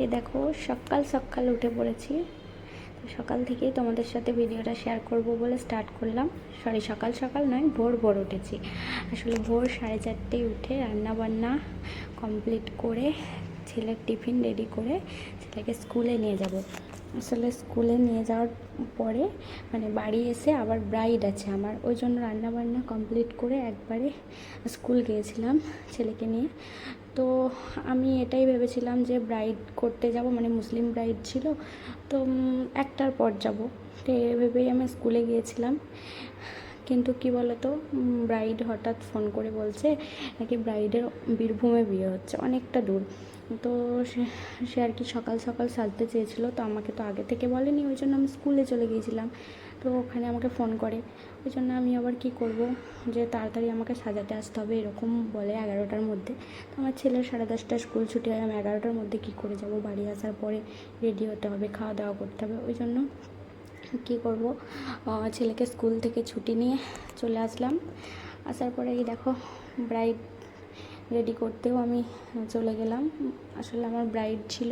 এই দেখো সকাল সকাল উঠে পড়েছি। তো সকাল থেকেই তোমাদের সাথে ভিডিওটা শেয়ার করব বলে স্টার্ট করলাম। সরি, সকাল সকাল নয়, ভোর ভোর উঠেছি। আসলে ভোর 4:30টায় উঠে রান্নাবান্না কমপ্লিট করে ছেলের টিফিন রেডি করে ছেলেকে স্কুলে নিয়ে যাব। আসলে স্কুলে নিয়ে যাওয়ার পরে মানে বাড়ি এসে আবার ব্রাইড আছে আমার, ওই জন্য রান্নাবান্না কমপ্লিট করে একবারে স্কুল গিয়েছিলাম ছেলেকে নিয়ে। তো আমি এটাই ভেবেছিলাম যে ব্রাইড করতে যাব, মানে মুসলিম ব্রাইড ছিল, তো একটার পর যাব, তো এ ভেবেই আমি স্কুলে গিয়েছিলাম। কিন্তু কি বলতো, ব্রাইড হঠাৎ ফোন করে বলছে নাকি ব্রাইডের বীরভূমে বিয়ে হচ্ছে, অনেকটা দূর। তো সে আর কি সকাল সকাল সাজতে চেয়েছিলো, তো আমাকে তো আগে থেকে বলেনি, ওই জন্য আমি স্কুলে চলে গিয়েছিলাম। তো ওখানে আমাকে ফোন করে, ওই জন্য আমি আবার কি করব, যে তাড়াতাড়ি আমাকে সাজাতে আসতে হবে এরকম বলে 11টার মধ্যে। তো আমার ছেলের 10:30টায় স্কুল ছুটি হয়, আমি 11টার মধ্যে কী করে যাব, বাড়ি আসার পরে রেডি হতে হবে, খাওয়া দাওয়া করতে হবে। ওই জন্য কী করব, ছেলেকে স্কুল থেকে ছুটি নিয়ে চলে আসলাম। আসার পরে এই দেখো ব্রাইড রেডি করতেও আমি চলে গেলাম। আসলে আমার ব্রাইড ছিল,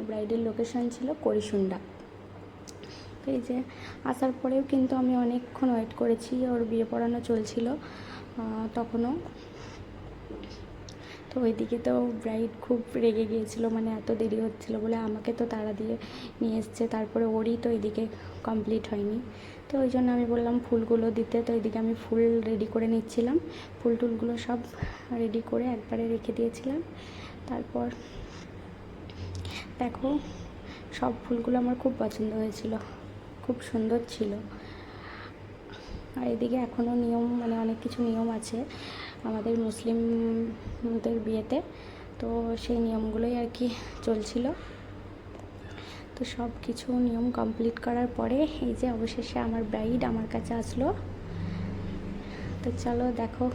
ব্রাইডের লোকেশন ছিল করিসুন্ডা। তো এই যে আসার পরেও কিন্তু আমি অনেকক্ষণ ওয়েট করেছি, ওর বিয়ে পড়ানো চলছিল তখনও। তো ওইদিকে তো ব্রাইড খুব রেগে গিয়েছিলো, মানে এত দেরি হচ্ছিলো বলে, আমাকে তো তাড়া দিয়ে নিয়ে এসছে, তারপরে ওরই তো এদিকে কমপ্লিট হয়নি। তো ওই জন্য আমি বললাম ফুলগুলো দিতে, তো এদিকে আমি ফুল রেডি করে নিচ্ছিলাম, ফুল টুলগুলো সব রেডি করে একবারে রেখে দিয়েছিলাম। তারপর দেখো সব ফুলগুলো আমার খুব পছন্দ হয়েছিল, খুব সুন্দর ছিল। আর এদিকে এখনও নিয়ম, মানে অনেক কিছু নিয়ম আছে আমাদের মুসলিমদের বিয়েতে, তো সেই নিয়মগুলোই আর কি চলছিল। তো সব কিছু নিয়ম কমপ্লিট করার পরে এই যে অবশেষে আমার ব্রাইড আমার কাছে আসলো। তো চলো দেখো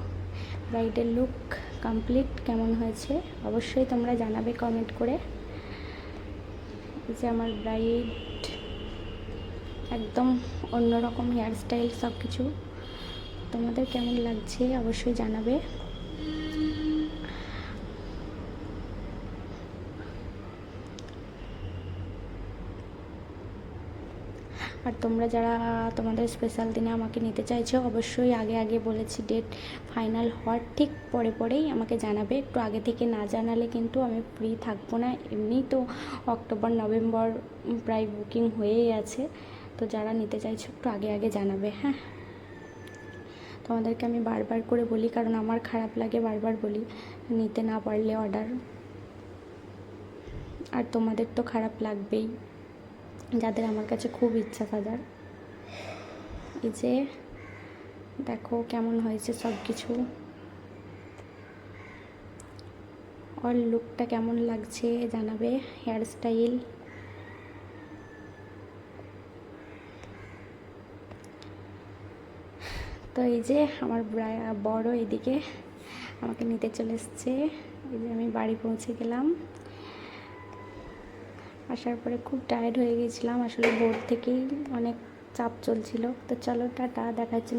ব্রাইডের লুক কমপ্লিট কেমন হয়েছে অবশ্যই তোমরা জানাবে কমেন্ট করে। এই যে আমার ব্রাইড, একদম অন্যরকম হেয়ারস্টাইল, সব কিছু। তোমাদের কেমন লাগছে অবশ্যই জানাবে। আর তোমরা যারা তোমাদের স্পেশাল দিনে আমাকে নিতে চাইছো, অবশ্যই আগে আগে বলেছি, ডেট ফাইনাল হওয়ার ঠিক পরে পরেই আমাকে জানাবে। একটু আগে থেকে না জানালে কিন্তু আমি ফ্রি থাকবো না। এমনিই তো অক্টোবর নভেম্বর প্রায় বুকিং হয়েই আছে, তো যারা নিতে চাইছো একটু আগে আগে জানাবে, হ্যাঁ। তোমাদেরকে আমি বারবার করে বলি, কারণ আমার খারাপ লাগে বারবার বলি নিতে না পারলে অর্ডার, আর তোমাদের তো খারাপ লাগবেই যাদের আমার কাছে খুব ইচ্ছা সাজার। এই যে দেখো কেমন হয়েছে সব কিছু, আর লুকটা কেমন লাগছে জানাবে। হেয়ার স্টাইল, তো এই যে আমার বড় এদিকে আমাকে নিতে চলে এসছে। এই যে আমি বাড়ি পৌঁছে গেলাম। আসার পরে খুব টায়ার্ড হয়ে গেছিলাম, আসলে ভোর থেকেই অনেক চাপ চলছিল। তো চলো টাটা, দেখা হচ্ছে।